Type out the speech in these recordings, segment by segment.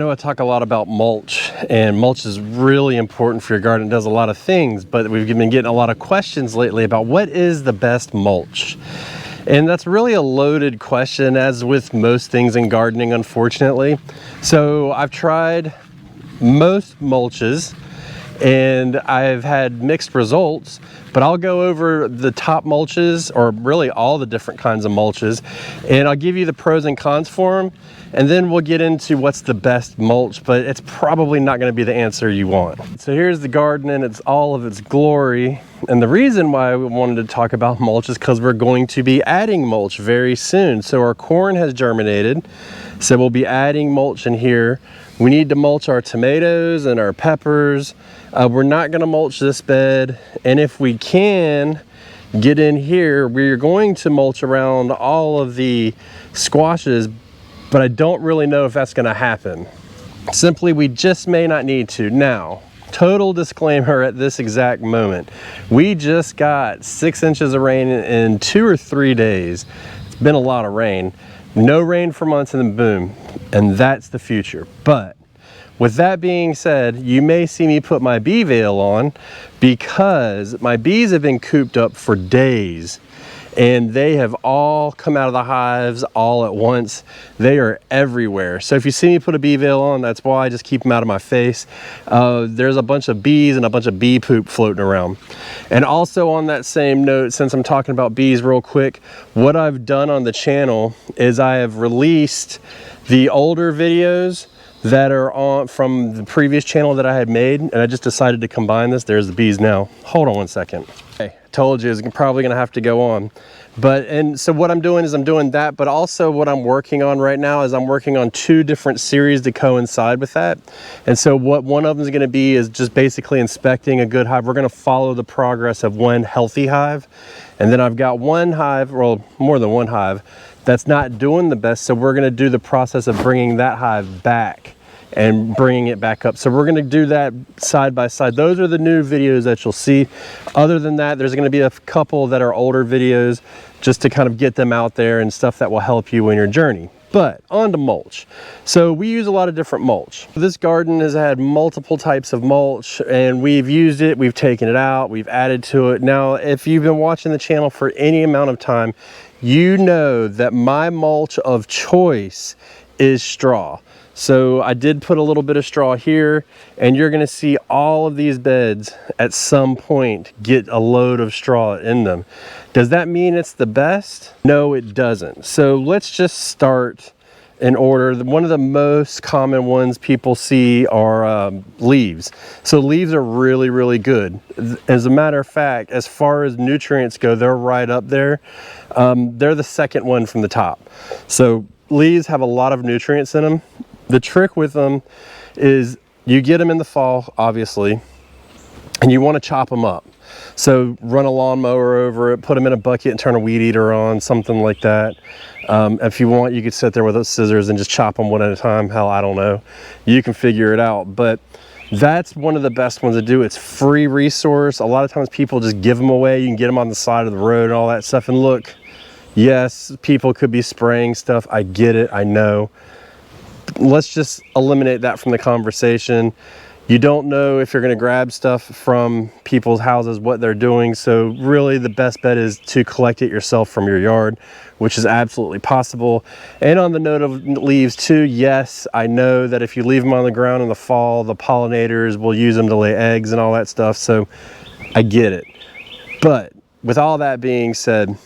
I know I talk a lot about mulch, and mulch is really important for your garden. It does a lot of things, but we've been getting a lot of questions lately about what is the best mulch. And that's really a loaded question, as with most things in gardening, unfortunately. So I've tried most mulches and I've had mixed results, but I'll go over the top mulches, or really all the different kinds of mulches, and I'll give you the pros and cons for them, and then we'll get into what's the best mulch, but it's probably not going to be the answer you want. So here's the garden in all of its glory, and the reason why we wanted to talk about mulch is because we're going to be adding mulch very soon. So our corn has germinated, so we'll be adding mulch in here. We need to mulch our tomatoes and our peppers. We're not going to mulch this bed, and if we can get in here, we're going to mulch around all of the squashes, but I don't really know if that's going to happen. Simply, we just may not need to. Now, total disclaimer at this exact moment, we just got 6 inches of rain in 2 or 3 days. It's been a lot of rain. No rain for months, and then boom, and that's the future. But with that being said, you may see me put my bee veil on because my bees have been cooped up for days, and they have all come out of the hives all at once. They are everywhere. So if you see me put a bee veil on, that's why. I just keep them out of my face. There's a bunch of bees and a bunch of bee poop floating around. And also on that same note, since I'm talking about bees real quick, what I've done on the channel is I have released the older videos that are on from the previous channel that I had made, and I just decided to combine this. There's the bees now. Hold on one second. Okay, told you it's probably gonna have to go on. And so what I'm doing is I'm doing that, but also what I'm working on right now is I'm working on 2 different series to coincide with that. And so what one of them is gonna be is just basically inspecting a good hive. We're gonna follow the progress of one healthy hive. And then I've got one hive, well, more than one hive, that's not doing the best, so we're going to do the process of bringing that hive back and bringing it back up. So we're going to do that side by side. Those are the new videos that you'll see. Other than that, there's going to be a couple that are older videos just to kind of get them out there and stuff that will help you in your journey. But on to mulch. So we use a lot of different mulch. This garden has had multiple types of mulch, and we've used it, we've taken it out, we've added to it. Now, if you've been watching the channel for any amount of time, you know that my mulch of choice is straw. So I did put a little bit of straw here, and you're gonna see all of these beds at some point get a load of straw in them. Does that mean it's the best? No, it doesn't. So let's just start in order. One of the most common ones people see are leaves. So leaves are really, really good. As a matter of fact, as far as nutrients go, they're right up there. They're the second one from the top. So leaves have a lot of nutrients in them. The trick with them is you get them in the fall, obviously, and you want to chop them up. So run a lawnmower over it, put them in a bucket and turn a weed eater on, something like that. If you want, you could sit there with those scissors and just chop them one at a time. Hell, I don't know. You can figure it out. But that's one of the best ones to do. It's free resource. A lot of times people just give them away. You can get them on the side of the road and all that stuff. And look, yes, people could be spraying stuff. I get it, I know. Let's just eliminate that from the conversation. You don't know if you're going to grab stuff from people's houses, what they're doing. So really the best bet is to collect it yourself from your yard, which is absolutely possible. And on the note of leaves too, yes, I know that if you leave them on the ground in the fall, the pollinators will use them to lay eggs and all that stuff. So I get it. But with all that being said,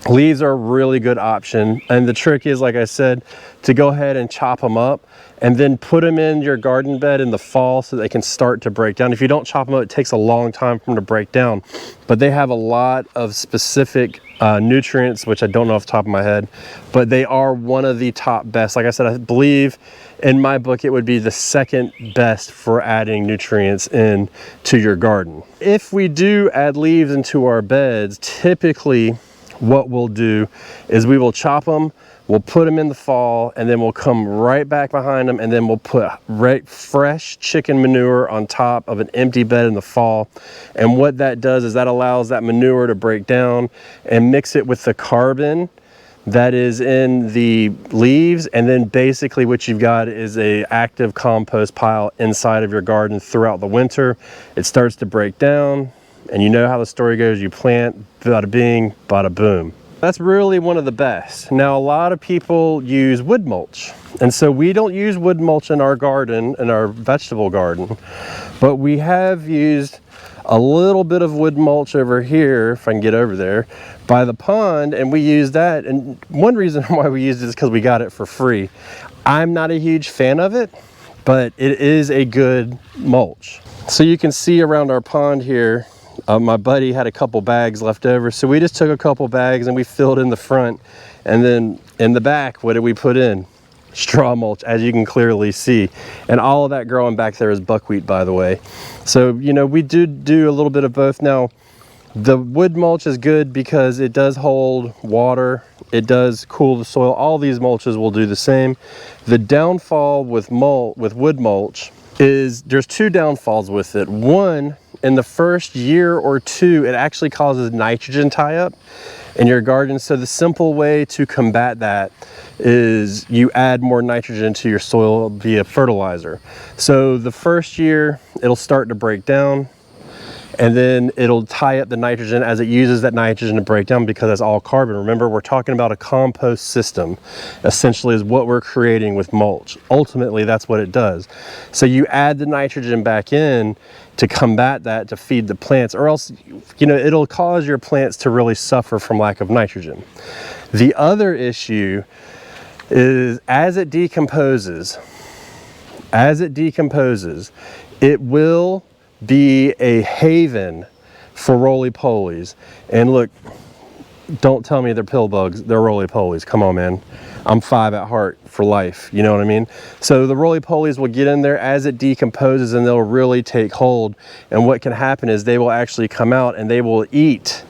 leaves are a really good option, and the trick is, like I said, to go ahead and chop them up and then put them in your garden bed in the fall so they can start to break down. If you don't chop them up, it takes a long time for them to break down, but they have a lot of specific nutrients, which I don't know off the top of my head, but they are one of the top best. Like I said, I believe in my book it would be the second best for adding nutrients in to your garden. If we do add leaves into our beds, typically what we'll do is we will chop them, we'll put them in the fall, and then we'll come right back behind them, and then we'll put fresh chicken manure on top of an empty bed in the fall. And what that does is that allows that manure to break down and mix it with the carbon that is in the leaves, and then basically what you've got is a active compost pile inside of your garden throughout the winter. It starts to break down, and you know how the story goes, you plant, bada bing, bada boom. That's really one of the best. Now, a lot of people use wood mulch, and so we don't use wood mulch in our garden, in our vegetable garden, but we have used a little bit of wood mulch over here, if I can get over there, by the pond, and we use that. And one reason why we used it is because we got it for free. I'm not a huge fan of it, but it is a good mulch. So you can see around our pond here, my buddy had a couple bags left over, so we just took a couple bags and we filled in the front, and then in the back, what did we put in? Straw mulch, as you can clearly see. And all of that growing back there is buckwheat, by the way. So, you know, we do a little bit of both. Now, the wood mulch is good because it does hold water, it does cool the soil. All these mulches will do the same. The downfall with wood mulch is there's two downfalls with it. One, in the first year or two, it actually causes nitrogen tie-up in your garden. So the simple way to combat that is you add more nitrogen to your soil via fertilizer. So the first year it'll start to break down, and then it'll tie up the nitrogen as it uses that nitrogen to break down, because it's all carbon. Remember, we're talking about a compost system, essentially, is what we're creating with mulch. Ultimately, that's what it does. So you add the nitrogen back in to combat that, to feed the plants, or else, you know, it'll cause your plants to really suffer from lack of nitrogen. The other issue is as it decomposes, it will be a haven for roly-polies. And look, don't tell me they're pill bugs, they're roly-polies. Come on, man. I'm 5 at heart for life, you know what I mean? So the roly-polies will get in there as it decomposes, and they'll really take hold. And what can happen is they will actually come out and they will eat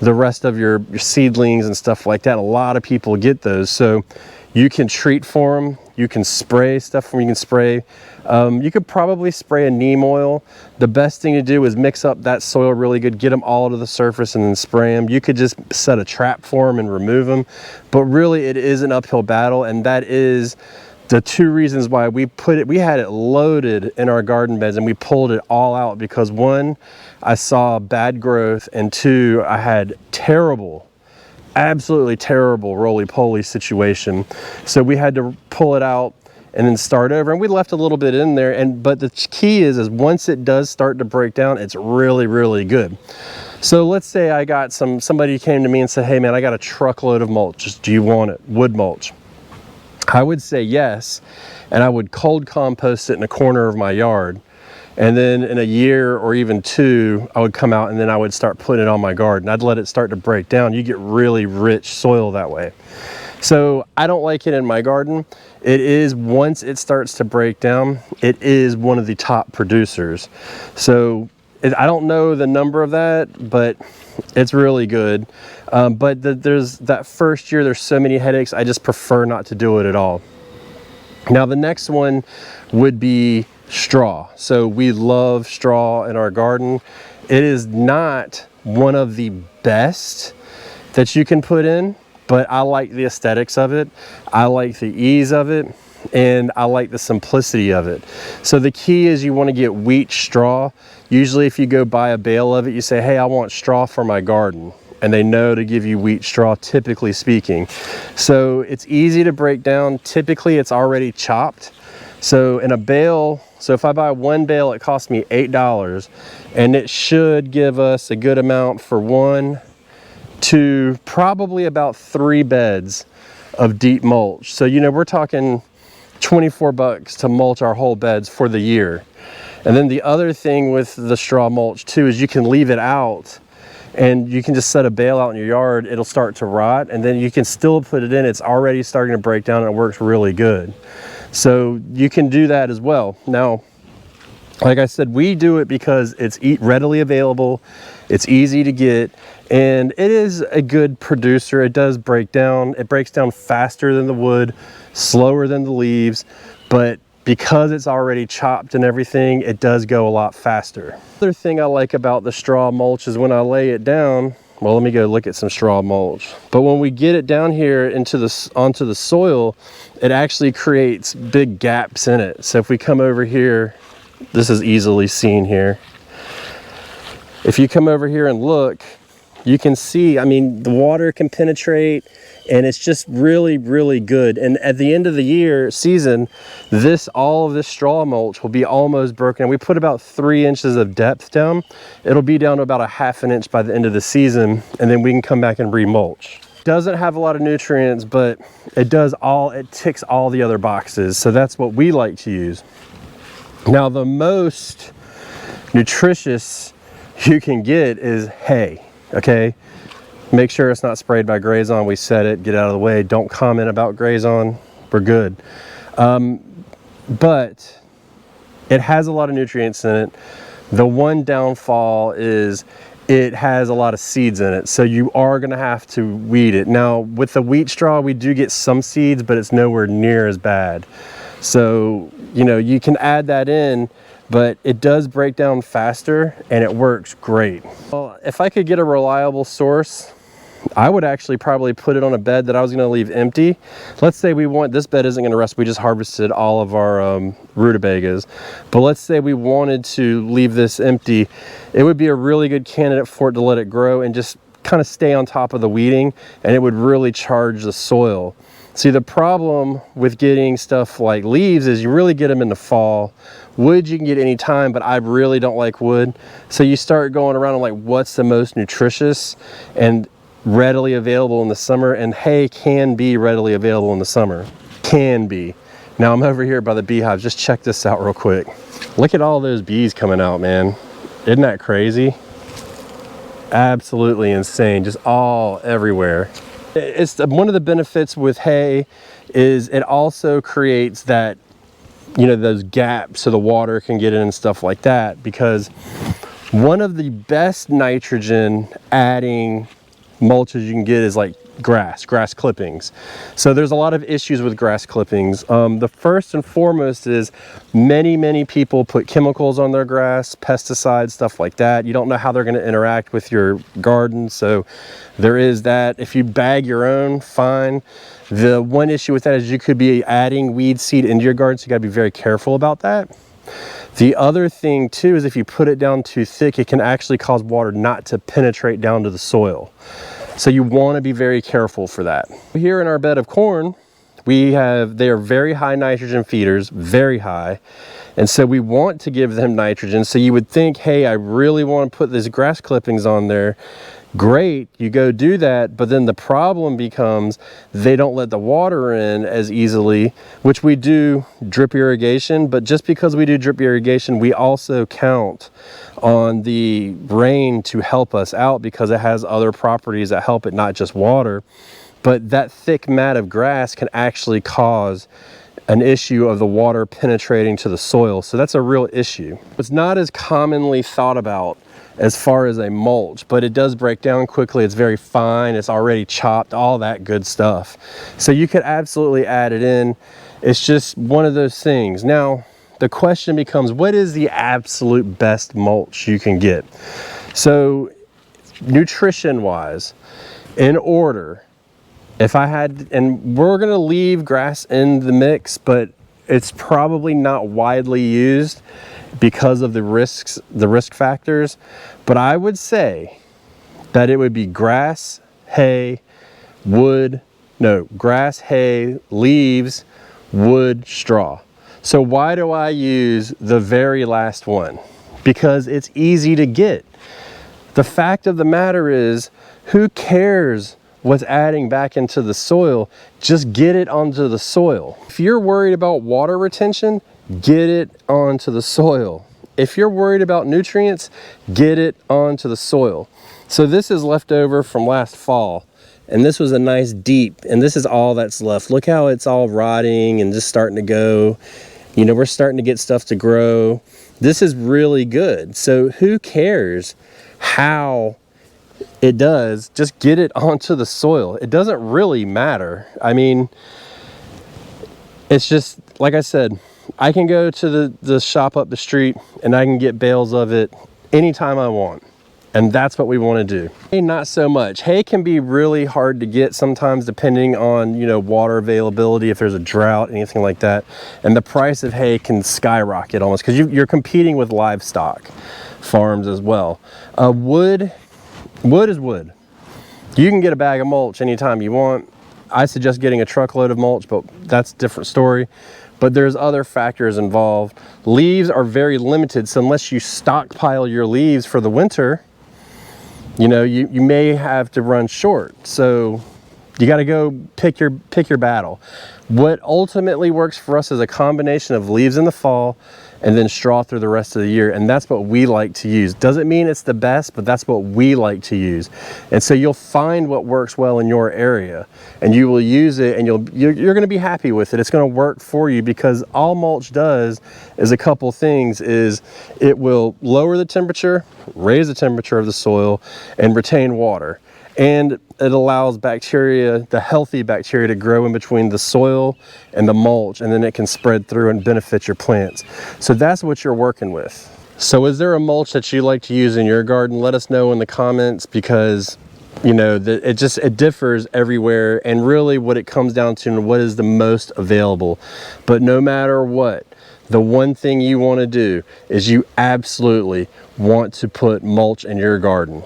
the rest of your seedlings and stuff like that. A lot of people get those. So you can treat for them, you can spray stuff for them, you can spray. You could probably spray a neem oil. The best thing to do is mix up that soil really good, get them all to the surface and then spray them. You could just set a trap for them and remove them. But really it is an uphill battle, and that is the two reasons why we had it loaded in our garden beds and we pulled it all out, because one, I saw bad growth, and two, I had absolutely terrible roly-poly situation. So we had to pull it out and then start over, and we left a little bit in there. But the key is once it does start to break down, it's really, really good. So let's say I got somebody came to me and said, hey man, I got a truckload of mulch, do you want it? Wood mulch. I would say yes, and I would cold compost it in a corner of my yard. And then in a year or even two, I would come out and then I would start putting it on my garden. I'd let it start to break down. You get really rich soil that way. So I don't like it in my garden. It is, once it starts to break down, it is one of the top producers. So I don't know the number of that, but it's really good. But there's that first year, there's so many headaches, I just prefer not to do it at all. Now the next one would be straw. So we love straw in our garden. It is not one of the best that you can put in, but I like the aesthetics of it. I like the ease of it, and I like the simplicity of it. So the key is you want to get wheat straw. Usually if you go buy a bale of it, you say, hey, I want straw for my garden. And they know to give you wheat straw, typically speaking. So it's easy to break down. Typically it's already chopped. So in a bale, so if I buy one bale, it costs me $8, and it should give us a good amount for 1, 2, probably about 3 beds of deep mulch. So, you know, we're talking 24 bucks to mulch our whole beds for the year. And then the other thing with the straw mulch too is you can leave it out, and you can just set a bale out in your yard. It'll start to rot, and then you can still put it in. It's already starting to break down, and it works really good. So you can do that as well. Now, like I said, we do it because it's readily available, it's easy to get, and it is a good producer. It does break down. It breaks down faster than the wood, slower than the leaves, but because it's already chopped and everything, it does go a lot faster. Another thing I like about the straw mulch is when I lay it down, well, let me go look at some straw mulch. But when we get it down here onto the soil, it actually creates big gaps in it. So if we come over here, this is easily seen here. If you come over here and look, you can see, I mean, the water can penetrate, and it's just really, really good. And at the end of the season, all of this straw mulch will be almost broken. We put about 3 inches of depth down. It'll be down to about a ½ an inch by the end of the season, and then we can come back and re-mulch. Doesn't have a lot of nutrients, but it ticks all the other boxes. So that's what we like to use. Now, the most nutritious you can get is hay, okay? Make sure it's not sprayed by Grazon. We said it, get out of the way. Don't comment about Grazon, we're good. But it has a lot of nutrients in it. The one downfall is it has a lot of seeds in it, so you are gonna have to weed it. Now, with the wheat straw, we do get some seeds, but it's nowhere near as bad. So, you know, you can add that in, but it does break down faster and it works great. Well, if I could get a reliable source, I would actually probably put it on a bed that I was going to leave empty. Let's say this bed isn't going to rust. We just harvested all of our rutabagas. But let's say we wanted to leave this empty. It would be a really good candidate for it to let it grow and just kind of stay on top of the weeding, and it would really charge the soil. See, the problem with getting stuff like leaves is you really get them in the fall. Wood you can get any time, but I really don't like wood. So you start going around and like, what's the most nutritious and readily available in the summer? And hay can be readily available in the summer. Can be. Now I'm over here by the beehives. Just check this out real quick. Look at all those bees coming out, man. Isn't that crazy? Absolutely insane. Just all everywhere. It's one of the benefits with hay is it also creates that, you know, those gaps so the water can get in and stuff like that, because one of the best nitrogen adding mulches you can get is like grass clippings. So there's a lot of issues with grass clippings. The first and foremost is many people put chemicals on their grass, pesticides, stuff like that. You don't know how they're going to interact with your garden, so there is that. If you bag your own, fine. The one issue with that is you could be adding weed seed into your garden, so you got to be very careful about that. The other thing too is if you put it down too thick, it can actually cause water not to penetrate down to the soil. So you want to be very careful for that. Here in our bed of corn, they are very high nitrogen feeders, very high. And so we want to give them nitrogen. So you would think, hey, I really want to put these grass clippings on there. Great, you go do that, but then the problem becomes they don't let the water in as easily, which we do drip irrigation, but just because we do drip irrigation, we also count on the rain to help us out because it has other properties that help it, not just water. But that thick mat of grass can actually cause an issue of the water penetrating to the soil. So that's a real issue. It's not as commonly thought about as far as a mulch, but it does break down quickly. It's very fine, it's already chopped, all that good stuff. So you could absolutely add it in. It's just one of those things. Now, the question becomes, what is the absolute best mulch you can get? So nutrition-wise, in order, if I had, and we're gonna leave grass in the mix, but it's probably not widely used because of the risk factors, but I would say that it would be grass, hay, grass, hay, leaves, wood, straw. So why do I use the very last one? Because it's easy to get. The fact of the matter is, who cares what's adding back into the soil? Just get it onto the soil. If you're worried about water retention, get it onto the soil. If you're worried about nutrients, get it onto the soil. So this is left over from last fall, and this was a nice deep, and this is all that's left. Look how it's all rotting and just starting to go. You know, we're starting to get stuff to grow. This is really good. So who cares how it does? Just get it onto the soil. It doesn't really matter. I mean, it's just, like I said, I can go to the shop up the street and I can get bales of it anytime I want. And that's what we want to do. Hay, not so much. Hay can be really hard to get sometimes, depending on, you know, water availability, if there's a drought, anything like that. And the price of hay can skyrocket almost, because you're competing with livestock farms as well. Wood is wood. You can get a bag of mulch anytime you want. I suggest getting a truckload of mulch, but that's a different story. But there's other factors involved. Leaves are very limited, so unless you stockpile your leaves for the winter, you know, you may have to run short. So you got to go pick your battle. What ultimately works for us is a combination of leaves in the fall and then straw through the rest of the year, and that's what we like to use. Doesn't mean it's the best, but that's what we like to use. And so you'll find what works well in your area, and you will use it, and you're going to be happy with it. It's going to work for you, because all mulch does is a couple things. Is it will lower the temperature, raise the temperature of the soil, and retain water. And it allows bacteria, the healthy bacteria, to grow in between the soil and the mulch, and then it can spread through and benefit your plants. So that's what you're working with. So is there a mulch that you like to use in your garden? Let us know in the comments, because you know, it differs everywhere, and really what it comes down to and what is the most available. But no matter what, the one thing you want to do is you absolutely want to put mulch in your garden.